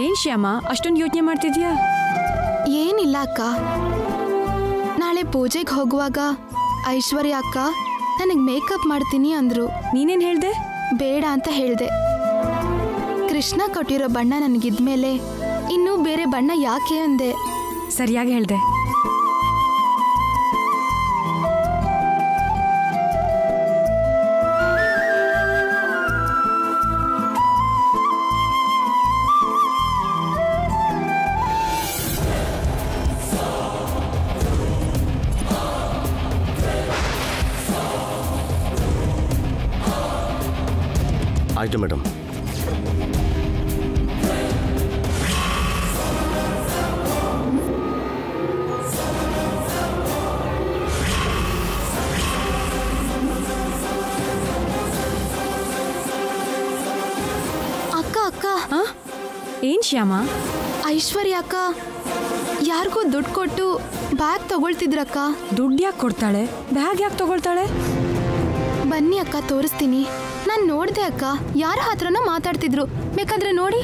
ಏನ್ ಶ್ಯಾಮ ಅಷ್ಟೊಂದು ಯೋಚನೆ ಮಾಡ್ತಿದ್ಯಾ? ಏನಿಲ್ಲ ಅಕ್ಕ, ನಾಳೆ ಪೂಜೆಗೆ ಹೋಗುವಾಗ ಐಶ್ವರ್ಯ ಅಕ್ಕ ನನಗೆ ಮೇಕಪ್ ಮಾಡ್ತೀನಿ ಅಂದ್ರು. ನೀನೇನ್ ಹೇಳ್ದೆ? ಬೇಡ ಅಂತ ಹೇಳ್ದೆ. ಕೃಷ್ಣ ಕೊಟ್ಟಿರೋ ಬಣ್ಣ ನನಗಿದ್ಮೇಲೆ ಇನ್ನೂ ಬೇರೆ ಬಣ್ಣ ಯಾಕೆ ಅಂದೆ. ಸರಿಯಾಗಿ ಹೇಳ್ದೆ. ಆಯ್ತು ಮೇಡಮ್. ಅಕ್ಕ ಅಕ್ಕ ಏನ್ ಶ್ಯಾಮ? ಐಶ್ವರ್ಯ ಅಕ್ಕ ಯಾರಿಗೂ ದುಡ್ಡು ಕೊಟ್ಟು ಬ್ಯಾಗ್ ತಗೊಳ್ತಿದ್ರಕ್ಕ. ದುಡ್ಡು ಯಾಕೆ ಕೊಡ್ತಾಳೆ? ಬ್ಯಾಗ್ ಯಾಕೆ ತಗೊಳ್ತಾಳೆ? ಬನ್ನಿ ಅಕ್ಕ ತೋರಿಸ್ತೀನಿ. ನಾನು ನೋಡ್ದೆ ಅಕ್ಕ, ಯಾರ ಹತ್ರನೋ ಮಾತಾಡ್ತಿದ್ರು, ಬೇಕಾದ್ರೆ ನೋಡಿ.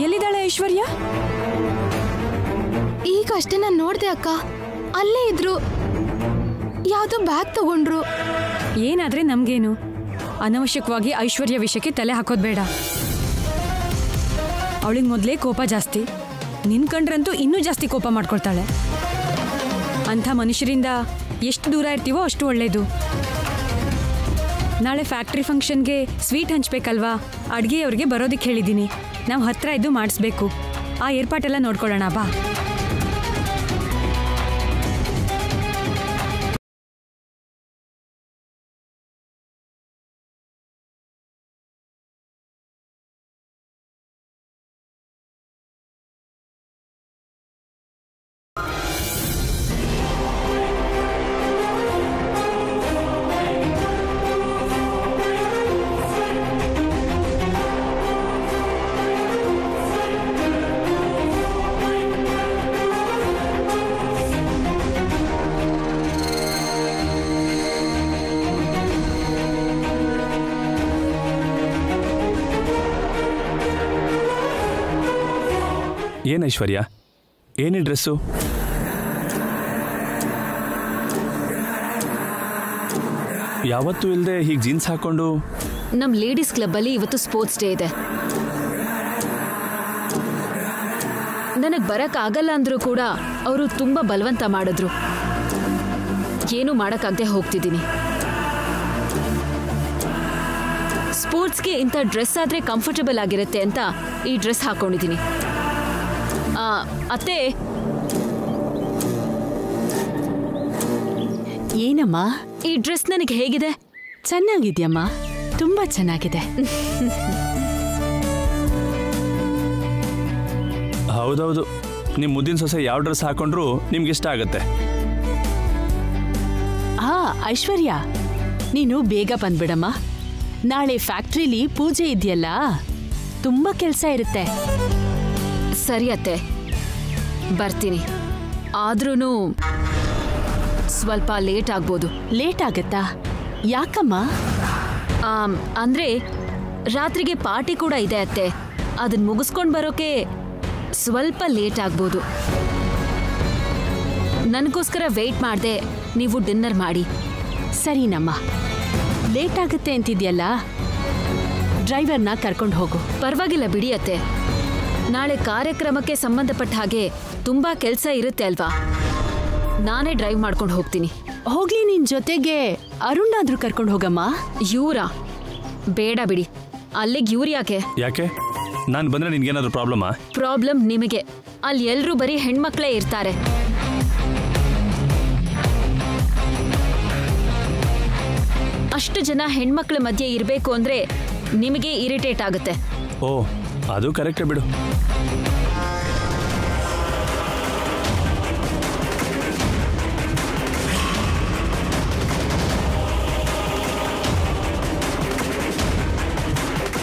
ಎಲ್ಲಿದ್ದಾಳೆ ಐಶ್ವರ್ಯ? ಈಗ ಅಷ್ಟೇ ನಾನು ನೋಡ್ದೆ ಅಕ್ಕ, ಅಲ್ಲೇ ಇದ್ರು. ಯಾವ್ದೋ ಬ್ಯಾಗ್ ತಗೊಂಡ್ರು. ಏನಾದ್ರೆ ನಮ್ಗೇನು? ಅನವಶ್ಯಕವಾಗಿ ಐಶ್ವರ್ಯ ವಿಷಯಕ್ಕೆ ತಲೆ ಹಾಕೋದ್ ಬೇಡ. ಅವಳಿಗೆ ಮೊದಲೇ ಕೋಪ ಜಾಸ್ತಿ, ನಿನ್ ಕಂಡ್ರಂತೂ ಇನ್ನೂ ಜಾಸ್ತಿ ಕೋಪ ಮಾಡ್ಕೊಳ್ತಾಳೆ. ಅಂಥ ಮನುಷ್ಯರಿಂದ ಎಷ್ಟು ದೂರ ಇರ್ತೀವೋ ಅಷ್ಟು ಒಳ್ಳೇದು. ನಾಳೆ ಫ್ಯಾಕ್ಟ್ರಿ ಫಂಕ್ಷನ್ಗೆ ಸ್ವೀಟ್ ಹಂಚ್ಬೇಕಲ್ವಾ? ಅಡುಗೆಯವ್ರಿಗೆ ಬರೋದಕ್ಕೆ ಹೇಳಿದ್ದೀನಿ. ನಾವು ಹತ್ರ ಇದ್ದು ಮಾಡಿಸ್ಬೇಕು. ಆ ಏರ್ಪಾಟೆಲ್ಲ ನೋಡ್ಕೊಳ್ಳೋಣ ಬಾ. ಏನು ಐಶ್ವರ್ಯ, ಏನೇ ಡ್ರೆಸ್ಸು? ಯಾವತ್ತೂ ಇಲ್ಲದೆ ಹೀಗೆ ಜೀನ್ಸ್ ಹಾಕೊಂಡು? ನಮ್ಮ ಲೇಡೀಸ್ ಕ್ಲಬ್ಬಲ್ಲಿ ಇವತ್ತು ಸ್ಪೋರ್ಟ್ಸ್ ಡೇ ಇದೆ. ನನಗೆ ಬರೋಕ್ಕಾಗಲ್ಲ ಅಂದರೂ ಕೂಡ ಅವರು ತುಂಬ ಬಲವಂತ ಮಾಡಿದ್ರು. ಏನೂ ಮಾಡೋಕ್ಕಾಗದೆ ಹೋಗ್ತಿದ್ದೀನಿ. ಸ್ಪೋರ್ಟ್ಸ್ಗೆ ಇಂಥ ಡ್ರೆಸ್ ಆದರೆ ಕಂಫರ್ಟಬಲ್ ಆಗಿರುತ್ತೆ ಅಂತ ಈ ಡ್ರೆಸ್ ಹಾಕೊಂಡಿದ್ದೀನಿ. ಅತ್ತೆ, ಏನಮ್ಮ ಈ ಡ್ರೆಸ್ ನನಗೆ ಹೇಗಿದೆ? ಚೆನ್ನಾಗಿದ್ಯಮ್ಮ, ತುಂಬಾ ಚೆನ್ನಾಗಿದೆ. ಹೌದೌದು, ನಿಮ್ಮ ಮುದ್ದಿನ ಸೊಸೆ ಯಾವ ಡ್ರೆಸ್ ಹಾಕೊಂಡ್ರು ನಿಮ್ಗೆ ಇಷ್ಟ ಆಗುತ್ತೆ. ಐಶ್ವರ್ಯ, ನೀನು ಬೇಗ ಬಂದ್ಬಿಡಮ್ಮ. ನಾಳೆ ಫ್ಯಾಕ್ಟ್ರಿಲಿ ಪೂಜೆ ಇದೆಯಲ್ಲ, ತುಂಬಾ ಕೆಲಸ ಇರುತ್ತೆ. ಸರಿ ಅತ್ತೆ, ಬರ್ತೀನಿ. ಆದ್ರೂ ಸ್ವಲ್ಪ ಲೇಟ್ ಆಗ್ಬೋದು. ಲೇಟ್ ಆಗತ್ತಾ? ಯಾಕಮ್ಮ? ಅಂದ್ರೆ ರಾತ್ರಿಗೆ ಪಾರ್ಟಿ ಕೂಡ ಇದೆ ಅತ್ತೆ. ಅದನ್ನ ಮುಗಿಸ್ಕೊಂಡು ಬರೋಕೆ ಸ್ವಲ್ಪ ಲೇಟ್ ಆಗ್ಬೋದು. ನನಗೋಸ್ಕರ ವೆಯ್ಟ್ ಮಾಡಿದೆ, ನೀವು ಡಿನ್ನರ್ ಮಾಡಿ. ಸರಿನಮ್ಮ, ಲೇಟ್ ಆಗುತ್ತೆ ಅಂತಿದ್ಯಲ್ಲ, ಡ್ರೈವರ್ನ ಕರ್ಕೊಂಡು ಹೋಗು. ಪರವಾಗಿಲ್ಲ ಬಿಡಿ ಅತ್ತೆ, ನಾಳೆ ಕಾರ್ಯಕ್ರಮಕ್ಕೆ ಸಂಬಂಧಪಟ್ಟ ಹಾಗೆ ತುಂಬಾ ಕೆಲಸ ಇರುತ್ತೆ ಅಲ್ವಾ? ನಾನೇ ಡ್ರೈವ್ ಮಾಡ್ಕೊಂಡು ಹೋಗ್ತೀನಿ. ಹೋಗ್ಲಿ, ನಿನ್ ಜೊತೆಗೆ ಅರುಣಾದ್ರೂ ಕರ್ಕೊಂಡು ಹೋಗಮ್ಮ. ಇವ್ರಾ? ಬೇಡ ಬಿಡಿ. ಅಲ್ಲಿಗೆ ಇವ್ರು ಯಾಕೆ? ಯಾಕೆ? ನಾನು ಬಂದ್ರೆ ನಿನ್ಗೇನಾದ್ರೂ ಪ್ರಾಬ್ಲಮಾ? ಪ್ರಾಬ್ಲಮ್ ನಿಮಗೆ. ಅಲ್ಲಿ ಎಲ್ರೂ ಬರೀ ಹೆಣ್ಮಕ್ಳೇ ಇರ್ತಾರೆ. ಅಷ್ಟು ಜನ ಹೆಣ್ಮಕ್ಳ ಮಧ್ಯೆ ಇರಬೇಕು ಅಂದ್ರೆ ನಿಮಗೆ ಇರಿಟೇಟ್ ಆಗುತ್ತೆ. ಓ, ಅದು ಕರೆಕ್ಟೇ ಬಿಡು.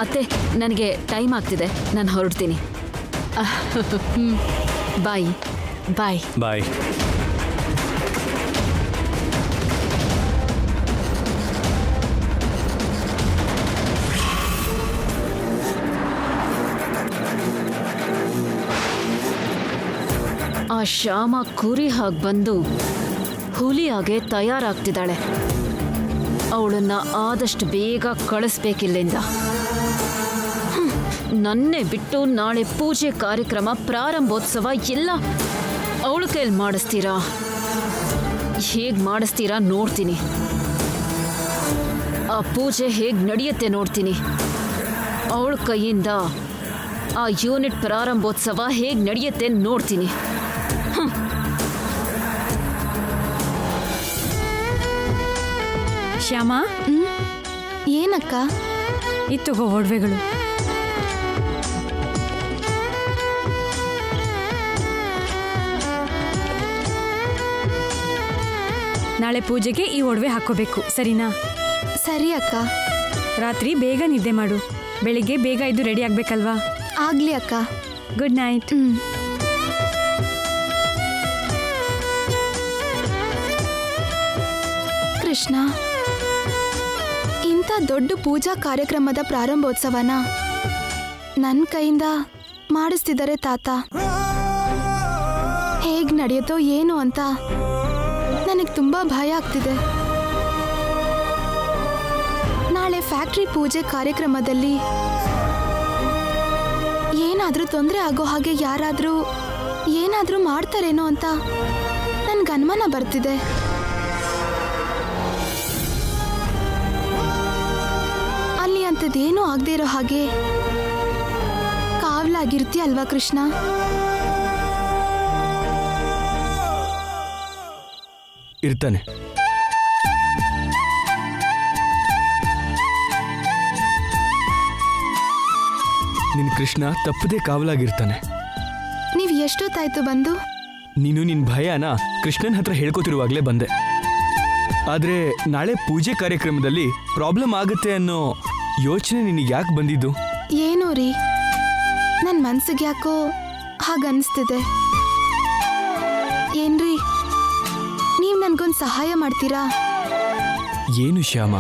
ಅತ್ತೆ, ನನಗೆ ಟೈಮ್ ಆಗ್ತಿದೆ, ನಾನು ಹೊರಡ್ತೀನಿ. ಬಾಯ್. ಬಾಯ್. ಬಾಯ್. ಶ್ಯಾಮ ಕುರಿ ಹಾಗೆ ಬಂದು ಹುಲಿಯಾಗೆ ತಯಾರಾಗ್ತಿದ್ದಾಳೆ. ಅವಳನ್ನ ಆದಷ್ಟು ಬೇಗ ಕಳಿಸ್ಬೇಕಿಲ್ಲಿಂದ. ನನ್ನೇ ಬಿಟ್ಟು ನಾಳೆ ಪೂಜೆ ಕಾರ್ಯಕ್ರಮ ಪ್ರಾರಂಭೋತ್ಸವ ಎಲ್ಲ ಅವಳ ಕೈಯಲ್ಲಿ ಮಾಡಿಸ್ತೀರಾ? ಹೇಗೆ ಮಾಡಿಸ್ತೀರಾ ನೋಡ್ತೀನಿ. ಆ ಪೂಜೆ ಹೇಗೆ ನಡೆಯುತ್ತೆ ನೋಡ್ತೀನಿ. ಅವಳ ಕೈಯಿಂದ ಆ ಯೂನಿಟ್ ಪ್ರಾರಂಭೋತ್ಸವ ಹೇಗೆ ನಡೆಯುತ್ತೆ ನೋಡ್ತೀನಿ. ಶ್ಯಾಮ, ಏನಕ್ಕ? ಇತ್ತಗೋ ಒಡವೆಗಳು. ನಾಳೆ ಪೂಜೆಗೆ ಈ ಒಡವೆ ಹಾಕೋಬೇಕು, ಸರಿನಾ? ಸರಿ ಅಕ್ಕ. ರಾತ್ರಿ ಬೇಗ ನಿದ್ದೆ ಮಾಡು, ಬೆಳಿಗ್ಗೆ ಬೇಗ ಎದ್ದು ರೆಡಿ ಆಗ್ಬೇಕಲ್ವಾ? ಆಗ್ಲಿ ಅಕ್ಕ. Good night. ಕೃಷ್ಣ, ಇಂಥ ದೊಡ್ಡ ಪೂಜಾ ಕಾರ್ಯಕ್ರಮದ ಪ್ರಾರಂಭೋತ್ಸವನ ನನ್ನ ಕೈಯಿಂದ ಮಾಡಿಸ್ತಿದ್ದಾರೆ ತಾತ. ಹೇಗ್ ನಡೆಯುತ್ತೋ ಏನು ಅಂತ ನನಗೆ ತುಂಬಾ ಭಯ ಆಗ್ತಿದೆ. ನಾಳೆ ಫ್ಯಾಕ್ಟ್ರಿ ಪೂಜೆ ಕಾರ್ಯಕ್ರಮದಲ್ಲಿ ಏನಾದರೂ ತೊಂದರೆ ಆಗೋ ಹಾಗೆ ಯಾರಾದರೂ ಏನಾದರೂ ಮಾಡ್ತಾರೇನೋ ಅಂತ ನನ್ಗೆ ಅನುಮಾನ ಬರ್ತಿದೆ. ಅಲ್ಲಿ ಅಂಥದ್ದೇನೂ ಆಗದೆ ಇರೋ ಹಾಗೆ ಕಾವಲಾಗಿರ್ತೀಯ ಅಲ್ವಾ ಕೃಷ್ಣ? ಇರ್ತಾನೆ. ನಿನ್ ಕೃಷ್ಣ ತಪ್ಪದೇ ಕಾವಲಾಗಿರ್ತಾನೆ. ನೀವು ಎಷ್ಟೊತ್ತಾಯ್ತು ಬಂದು? ನೀನು ನಿನ್ ಭಯನ ಕೃಷ್ಣನ್ ಹತ್ರ ಹೇಳ್ಕೊತಿರುವಾಗ್ಲೇ ಬಂದೆ. ಆದ್ರೆ ನಾಳೆ ಪೂಜೆ ಕಾರ್ಯಕ್ರಮದಲ್ಲಿ ಪ್ರಾಬ್ಲಮ್ ಆಗುತ್ತೆ ಅನ್ನೋ ಯೋಚನೆ ನಿನಗೆ ಯಾಕೆ ಬಂದಿದ್ದು? ಏನೋ ರೀ, ನನ್ನ ಮನ್ಸಿಗೆ ಯಾಕೋ ಹಾಗನ್ನಿಸ್ತಿದೆ. ಏನ್ರಿ, ನೀವು ನನ್ಗೊಂದು ಸಹಾಯ ಮಾಡ್ತೀರಾ? ಏನು ಶ್ಯಾಮ?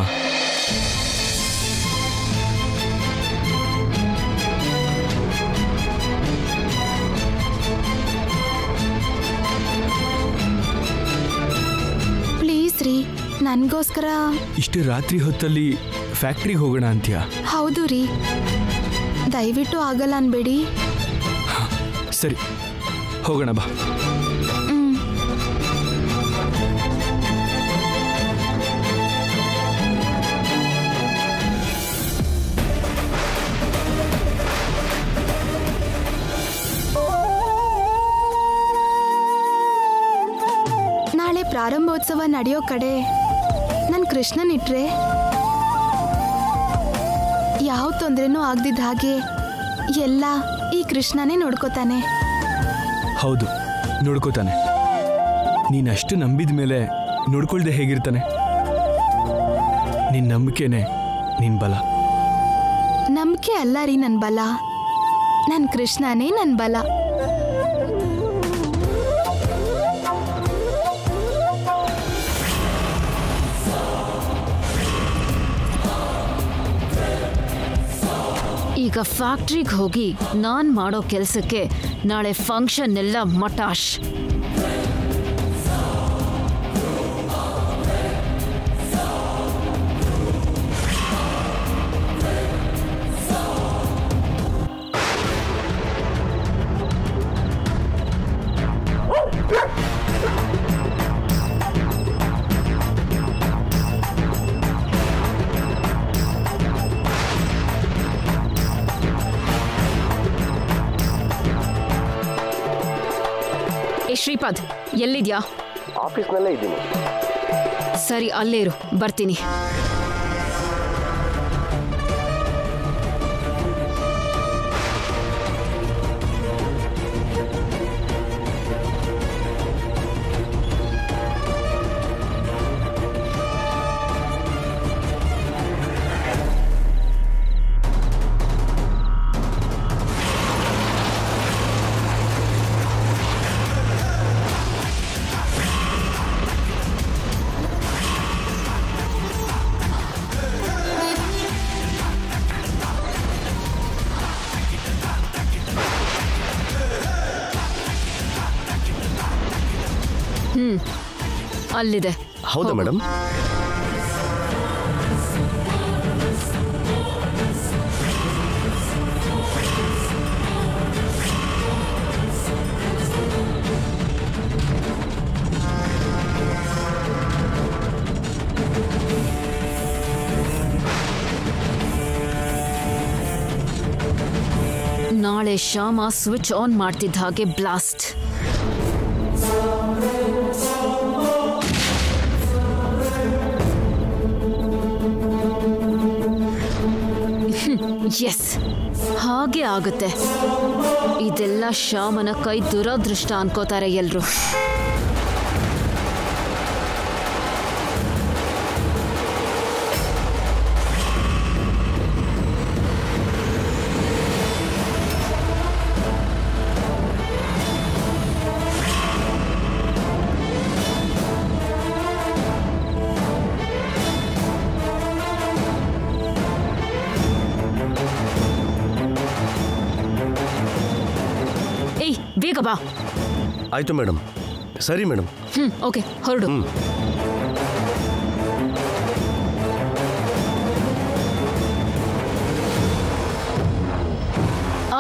ಪ್ಲೀಸ್ ರೀ, ನನಗೋಸ್ಕರ. ಇಷ್ಟು ರಾತ್ರಿ ಹೊತ್ತಲ್ಲಿ ಫ್ಯಾಕ್ಟ್ರಿಗೆ ಹೋಗೋಣ ಅಂತ್ಯಾ? ಹೌದು ರೀ, ದಯವಿಟ್ಟು ಆಗಲ್ಲ ಅನ್ಬೇಡಿ. ಸರಿ, ಹೋಗೋಣ ಬಾ. ನಾಳೆ ಪ್ರಾರಂಭೋತ್ಸವ ನಡೆಯೋ ಕಡೆ ನನ್ನ ಕೃಷ್ಣನಿಟ್ರೆ ಯಾವ ತೊಂದರೆನೂ ಆಗದಿದ್ದ ಹಾಗೆ ಎಲ್ಲ ಈ ಕೃಷ್ಣನೇ ನೋಡ್ಕೋತಾನೆ. ಹೌದು, ನೋಡ್ಕೋತಾನೆ. ನೀನಷ್ಟು ನಂಬಿದ ಮೇಲೆ ನೋಡ್ಕೊಳ್ದೆ ಹೇಗಿರ್ತಾನೆ? ನಿನ್ನ ನಂಬಿಕೆನೇ ನಿನ್ ಬಲ. ನಂಬಿಕೆ ಅಲ್ಲ ರೀ ನನ್ನ ಬಲ, ನನ್ನ ಕೃಷ್ಣನೇ ನನ್ನ ಬಲ. ಈಗ ಫ್ಯಾಕ್ಟ್ರಿಗೆ ಹೋಗಿ ನಾನು ಮಾಡೋ ಕೆಲಸಕ್ಕೆ ನಾಳೆ ಫಂಕ್ಷನ್ ಎಲ್ಲ ಮಟಾಶ್. ಶ್ರೀಪಾದ್, ಎಲ್ಲಿದ್ಯಾ? ಆಫೀಸ್ನಲ್ಲೇ ಇದ್ದೀನಿ. ಸರಿ, ಅಲ್ಲೇ ಇರು, ಬರ್ತೀನಿ. ಅಲ್ಲಿದೆ. ಹೌದಾ ಮೇಡಮ್? ನಾಳೆ ಶ್ಯಾಮ ಸ್ವಿಚ್ ಆನ್ ಮಾಡ್ತಿದ್ದ ಹಾಗೆ ಬ್ಲಾಸ್ಟ್. ಎಸ್, ಹಾಗೆ ಆಗುತ್ತೆ. ಇದೆಲ್ಲ ಶ್ಯಾಮನ ಕೈ ದುರದೃಷ್ಟ ಅನ್ಕೋತಾರೆ ಎಲ್ರು. ಬೇಗ ಬಾ. ಆಯ್ತು ಮೇಡಮ್. ಸರಿ ಮೇಡಮ್. ಓಕೆ, ಹೊರಡು.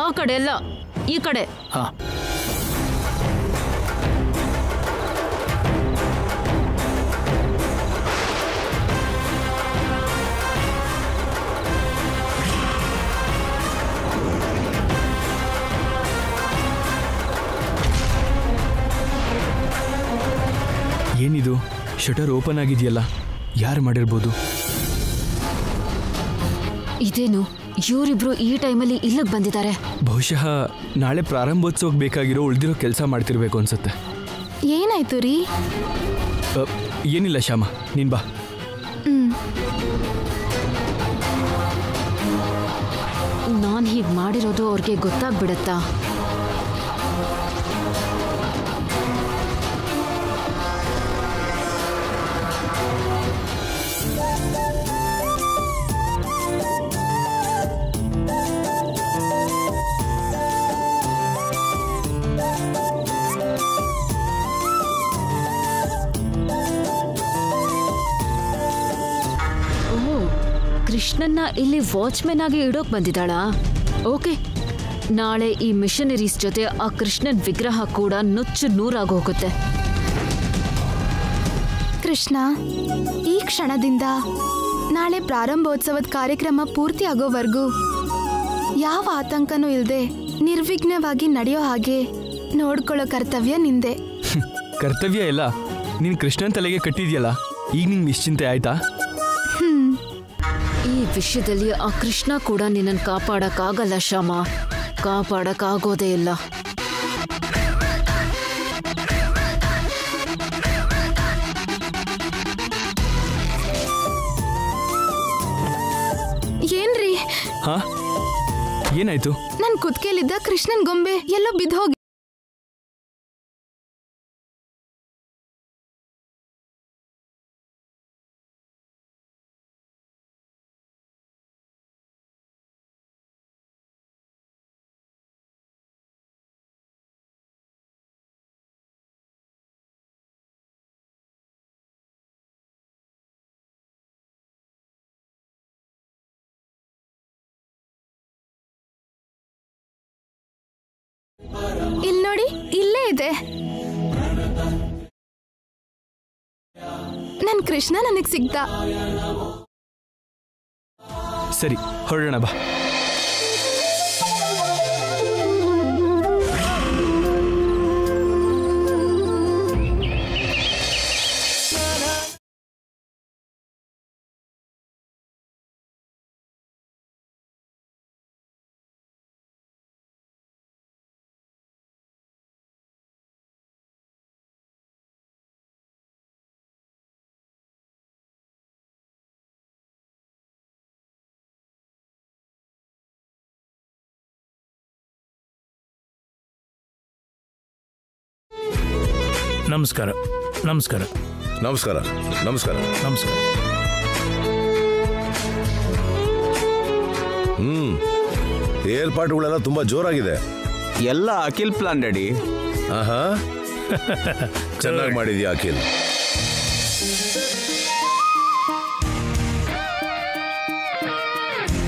ಆ ಕಡೆ ಅಲ್ಲ, ಈ ಕಡೆ. ಏನಿದು, ಶಟರ್ ಓಪನ್ ಆಗಿದೆಯಲ್ಲ, ಯಾರು ಮಾಡಿರ್ಬೋದು? ಇದೇನು, ಇವರಿಬ್ರು ಈ ಟೈಮಲ್ಲಿ ಇಲ್ಲಿಗೆ ಬಂದಿದ್ದಾರೆ? ಬಹುಶಃ ನಾಳೆ ಪ್ರಾರಂಭೋತ್ಸವಕ್ಕೆ ಬೇಕಾಗಿರೋ ಉಳಿದಿರೋ ಕೆಲಸ ಮಾಡ್ತಿರ್ಬೇಕು ಅನ್ಸುತ್ತೆ. ಏನಾಯ್ತು ರೀ? ಏನಿಲ್ಲ ಶ್ಯಾಮ, ನೀನ್ ಬಾ. ನಾನು ಹೀಗೆ ಮಾಡಿರೋದು ಅವ್ರಿಗೆ ಗೊತ್ತಾಗ್ಬಿಡತ್ತಾ? ಕೃಷ್ಣನ್ನ ಇಲ್ಲಿ ವಾಚ್ಮೆನ್ ಆಗಿ ಇಡೋಕ್ ಬಂದಿದ್ದಾಳಾ? ಓಕೆ, ನಾಳೆ ಈ ಮಿಷನರೀಸ್ ಜೊತೆ ಆ ಕೃಷ್ಣನ್ ವಿಗ್ರಹ ಕೂಡ ನುಚ್ಚು ನೂರಾಗಿ ಹೋಗುತ್ತೆ. ಕೃಷ್ಣ, ಈ ಕ್ಷಣದಿಂದ ನಾಳೆ ಪ್ರಾರಂಭೋತ್ಸವದ ಕಾರ್ಯಕ್ರಮ ಪೂರ್ತಿ ಆಗೋವರೆಗೂ ಯಾವ ಆತಂಕನೂ ಇಲ್ಲದೆ ನಿರ್ವಿಘ್ನವಾಗಿ ನಡೆಯೋ ಹಾಗೆ ನೋಡ್ಕೊಳ್ಳೋ ಕರ್ತವ್ಯ ನಿಂದೆ. ಕರ್ತವ್ಯ ಎಲ್ಲ ನೀನ್ ಕೃಷ್ಣನ್ ತಲೆಗೆ ಕಟ್ಟಿದ್ಯಲ್ಲ, ಈಗ ನಿಂಗೆ ನಿಶ್ಚಿಂತೆ ಆಯ್ತಾ? ಈ ವಿಷಯದಲ್ಲಿ ಆ ಕೃಷ್ಣ ಕೂಡ ನಿನ್ನನ್ನು ಕಾಪಾಡಕ್ಕಾಗಲ್ಲ ಶ್ಯಾಮ, ಕಾಪಾಡಕ್ಕಾಗೋದೇ ಇಲ್ಲ. ಏನ್ರಿ? ಹಾ, ಏನಾಯ್ತು? ನನ್ ಕುತ್ಕೆಲಿದ್ದ ಕೃಷ್ಣನ್ ಗೊಂಬೆ ಎಲ್ಲೋ ಬಿದ್ದೋಗಿ. ಇಲ್ ನೋಡಿ, ಇಲ್ಲೇ ಇದೆ ನನ್ ಕೃಷ್ಣ. ನನಗ್ ಸಿಗ್ತ. ಸರಿ, ಹೊರಡೋಣ ಬಾ. ನಮಸ್ಕಾರ. ನಮಸ್ಕಾರ. ನಮಸ್ಕಾರ. ನಮಸ್ಕಾರ. ನಮಸ್ಕಾರ. ಏರ್ಪಾಟುಗಳೆಲ್ಲ ತುಂಬಾ ಜೋರಾಗಿದೆ. ಎಲ್ಲ ಅಖಿಲ್ ಪ್ಲಾನ್ ಡ್ಯಾಡಿ. ಆಹಾ, ಚೆನ್ನಾಗಿ ಮಾಡಿದ್ಯಾ ಅಖಿಲ್.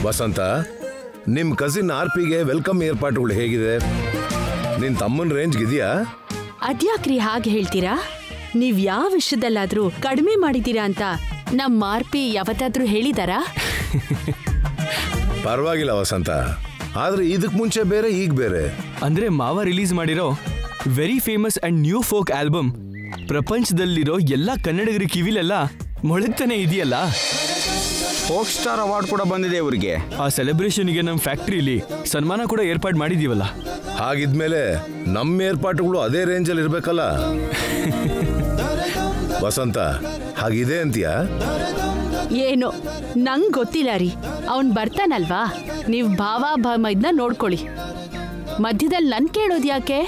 ವಸಂತ, ನಿಮ್ಮ ಕಸಿನ್ ಆರ್ಪಿಗೆ ವೆಲ್ಕಮ್ ಏರ್ಪಾಟುಗಳು ಹೇಗಿದೆ? ನಿನ್ ತಮ್ಮನ ರೇಂಜ್ಗಿದೆಯಾ? ಅದ್ಯಾಕ್ರಿ ಹಾಗೆ ಹೇಳ್ತೀರಾ? ನೀವ್ ಯಾವ ವಿಷಯದಲ್ಲಾದ್ರೂ ಕಡಿಮೆ ಮಾಡಿದ್ದೀರಾ ಅಂತ ನಮ್ಮ ಆರ್ಪಿ ಯಾವತ್ತಾದ್ರೂ ಹೇಳಿದಾರಾ? ಪರವಾಗಿಲ್ಲ ವಸಂತ, ಆದ್ರೆ ಇದಕ್ ಮುಂಚೆ ಬೇರೆ ಈಗ ಬೇರೆ. ಅಂದ್ರೆ ಮಾವ ರಿಲೀಸ್ ಮಾಡಿರೋ very famous and new folk album ಪ್ರಪಂಚದಲ್ಲಿರೋ ಎಲ್ಲಾ ಕನ್ನಡಿಗರ ಕಿವಿಲೆಲ್ಲ ಮೊಳಗ್ತಾನೆ ಇದೆಯಲ್ಲ. ಫೋಕ್ ಸ್ಟಾರ್ ಅವಾರ್ಡ್ ಕೂಡ ಬಂದಿದೆ ಇವರಿಗೆ. ಆ ಸೆಲೆಬ್ರೇಷನ್ಗೆ ನಮ್ಮ ಫ್ಯಾಕ್ಟ್ರಿಲಿ ಸನ್ಮಾನ ಕೂಡ ಏರ್ಪಾಡು ಮಾಡಿದೀವಲ್ಲ. ಹಾಗಿದ್ಮೇಲೆ ನಮ್ಮ ಏರ್ಪಾಟುಗಳು ಅದೇ ರೇಂಜಲ್ಲಿ ಇರ್ಬೇಕಲ್ಲ. ವಸಂತ, ಹಾಗಿದೆ ಅಂತೀಯಾ? ಏನೋ ನಂಗ್ ಗೊತ್ತಿಲ್ಲ ರೀ. ಅವನ್ ಬರ್ತಾನಲ್ವಾ, ನೀವ್ ಭಾವ ಇದನ್ನ ನೋಡ್ಕೊಳ್ಳಿ. ಮಧ್ಯದಲ್ಲಿ ನನ್ ಕೇಳೋದ್ ಯಾಕೆ?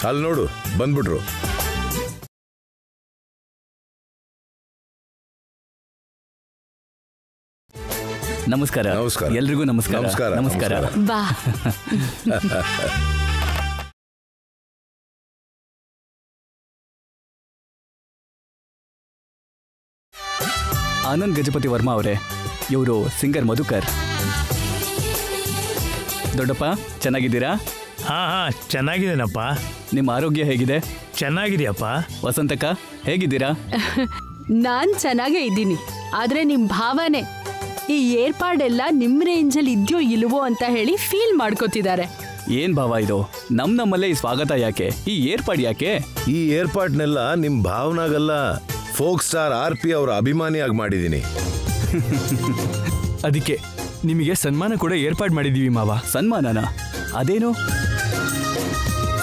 ಅಲ್ಲಿ ನೋಡು, ಬಂದ್ಬಿಟ್ರು. ನಮಸ್ಕಾರ. ನಮಸ್ಕಾರ. ಎಲ್ರಿಗೂ ನಮಸ್ಕಾರ. ನಮಸ್ಕಾರ. ನಮಸ್ಕಾರ. ಬಾ. ಆನಂದ್ ಗಜಪತಿ ವರ್ಮಾ ಅವರೇ, ಇವರು ಸಿಂಗರ್ ಮಧುಕರ್. ದೊಡ್ಡಪ್ಪ, ಚೆನ್ನಾಗಿದ್ದೀರಾ? ಹಾ ಚೆನ್ನಾಗಿದ್ದೇನಪ್ಪ. ನಿಮ್ಮ ಆರೋಗ್ಯ ಹೇಗಿದೆ? ಚೆನ್ನಾಗಿದೆಯಪ್ಪ. ವಸಂತಕ್ಕ, ಹೇಗಿದ್ದೀರಾ? ನಾನ್ ಚೆನ್ನಾಗೇ ಇದ್ದೀನಿ. ಆದ್ರೆ ನಿಮ್ ಭಾವನೆ ಈ ಏರ್ಪಾಡೆಲ್ಲ ನಿಮ್ ರೇಂಜಲ್ಲಿ ಇದೆಯೋ ಇಲ್ವೋ ಅಂತ ಹೇಳಿ ಫೀಲ್ ಮಾಡ್ಕೋತಿದ್ದಾರೆ. ಏನ್ ಭಾವ ಇದು? ನಮ್ಮಲ್ಲೇ ಈ ಸ್ವಾಗತ ಯಾಕೆ? ಈ ಏರ್ಪಾಡು ಯಾಕೆ? ಈ ಏರ್ಪಾಟ್ನೆಲ್ಲ ನಿಮ್ ಭಾವನಾಗಲ್ಲ, ಫೋಕ್ ಸ್ಟಾರ್ ಆರ್ಪಿ ಅವರ ಅಭಿಮಾನಿಯಾಗಿ ಮಾಡಿದೀನಿ. ಅದಕ್ಕೆ ನಿಮಗೆ ಸನ್ಮಾನ ಕೂಡ ಏರ್ಪಾಡು ಮಾಡಿದೀವಿ ಮಾವ. ಸನ್ಮಾನನ? ಅದೇನು?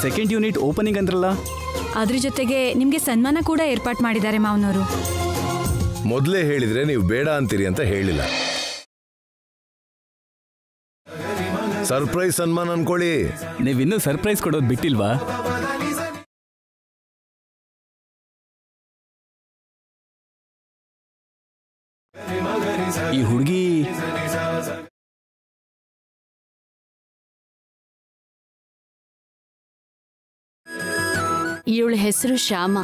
ಸೆಕೆಂಡ್ ಯೂನಿಟ್ ಓಪನಿಂಗ್ ಅಂದ್ರಲ್ಲ? ಅದ್ರ ಜೊತೆಗೆ ನಿಮ್ಗೆ ಸನ್ಮಾನ ಕೂಡ ಏರ್ಪಾಡು ಮಾಡಿದ್ದಾರೆ ಮಾವನವರು. ಮೊದಲೇ ಹೇಳಿದ್ರೆ ನೀವು ಬೇಡ ಅಂತೀರಿ ಅಂತ ಹೇಳಿಲ್ಲ. ಸರ್ಪ್ರೈಸ್ ಸನ್ಮಾನ ಅನ್ಕೊಳ್ಳಿ. ನೀವಿನ್ನೂ ಸರ್ಪ್ರೈಸ್ ಕೊಡೋದು ಬಿಟ್ಟಿಲ್ವಾ? ಈ ಹುಡುಗಿ ಇವಳ ಹೆಸರು ಶ್ಯಾಮ.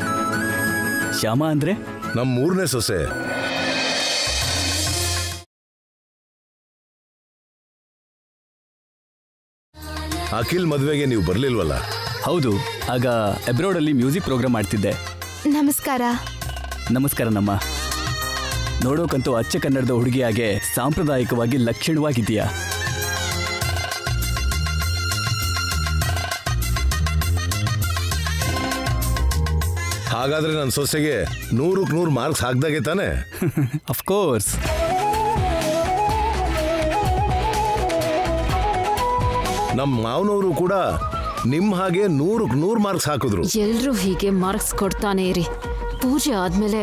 ಶ್ಯಾಮ ಅಂದ್ರೆ? ನಮ್ಮ ಮೂರನೇ ಸೊಸೆ. ಅಖಿಲ್ ಮದುವೆಗೆ ನೀವು ಬರ್ಲಿಲ್ವಲ್ಲ? ಹೌದು, ಆಗ ಅಬ್ರಾಡ್ ಅಲ್ಲಿ ಮ್ಯೂಸಿಕ್ ಪ್ರೋಗ್ರಾಮ್ ಮಾಡ್ತಿದ್ದೆ. ನಮಸ್ಕಾರ. ನಮಸ್ಕಾರ ನಮ್ಮ. ನೋಡೋಕಂತೂ ಅಚ್ಚ ಕನ್ನಡದ ಹುಡುಗಿಯಾಗೆ ಸಾಂಪ್ರದಾಯಿಕವಾಗಿ ಲಕ್ಷಣವಾಗಿದೆಯಾ? ಹಾಗಾದ್ರೆ ನನ್ನ ಸೊಸೆಗೆ 100ಕ್ಕೆ 100 ಮಾರ್ಕ್ಸ್ ಹಾಕ್ದಾಗೆ ತಾನೆ? ಅಫ್ಕೋರ್ಸ್. ನಮ್ಮ ಮಾವನವರು ಕೂಡ ನಿಮ್ ಹಾಗೆ 100ಕ್ಕೆ 100 ಮಾರ್ಕ್ಸ್ ಹಾಕಿದ್ರು. ಎಲ್ರೂ ಹೀಗೆ ಮಾರ್ಕ್ಸ್ ಕೊಡ್ತಾನೆ ಇರಿ. ಪೂಜೆ ಆದ್ಮೇಲೆ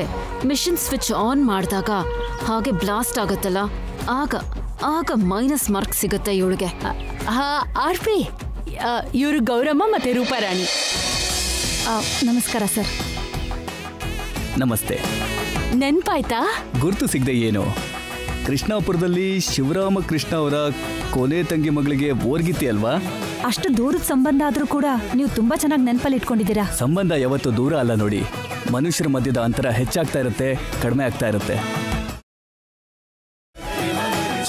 ಮಿಷನ್ ಸ್ವಿಚ್ ಆನ್ ಮಾಡಿದಾಗ ಹಾಗೆ ಬ್ಲಾಸ್ಟ್ ಆಗತ್ತಲ್ಲ, ಆಗ ಮೈನಸ್ ಮಾರ್ಕ್ಸ್ ಸಿಗುತ್ತೆ ಇವಳಿಗೆ. ಆರ್ಪಿ, ಇವರು ಗೌರಮ್ಮ ಮತ್ತೆ ರೂಪಾರಾಣಿ. ನಮಸ್ಕಾರ ಸರ್. ನಮಸ್ತೆ. ನೆನ್ಪಾಯ್ತಾ? ಗುರ್ತು ಸಿಗದೆ ಏನು? ಕೃಷ್ಣಾಪುರದಲ್ಲಿ ಶಿವರಾಮ ಕೃಷ್ಣ ಅವರ ಕೊನೆ ತಂಗಿ ಮಗಳಿಗೆ ಓರ್ಗಿತಿ ಅಲ್ವಾ? ಅಷ್ಟು ದೂರದ ಸಂಬಂಧ ಆದ್ರೂ ಕೂಡ ನೀವು ತುಂಬಾ ಚೆನ್ನಾಗಿ ನೆನಪಲ್ಲಿ ಇಟ್ಕೊಂಡಿದ್ದೀರಾ. ಸಂಬಂಧ ಯಾವತ್ತೂ ದೂರ ಅಲ್ಲ ನೋಡಿ. ಮನುಷ್ಯರ ಮಧ್ಯದ ಅಂತರ ಹೆಚ್ಚಾಗ್ತಾ ಇರುತ್ತೆ, ಕಡಿಮೆ ಆಗ್ತಾ ಇರುತ್ತೆ.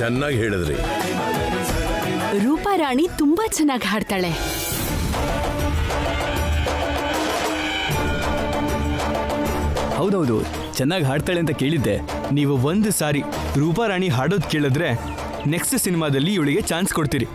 ಚೆನ್ನಾಗಿ ಹೇಳಿದ್ರಿ. ರೂಪಾರಾಣಿ ತುಂಬಾ ಚೆನ್ನಾಗಿ ಹಾಡ್ತಾಳೆ. ಹೌದೌದು, ಚೆನ್ನಾಗಿ ಹಾಡ್ತಾಳೆ ಅಂತ ಕೇಳಿದ್ದೆ. ನೀವು ಒಂದು ಸಾರಿ ರೂಪಾರಾಣಿ ಹಾಡೋದು ಕೇಳಿದ್ರೆ ನೆಕ್ಸ್ಟ್ ಸಿನಿಮಾದಲ್ಲಿ ಇವಳಿಗೆ ಚಾನ್ಸ್ ಕೊಡ್ತೀರಿ.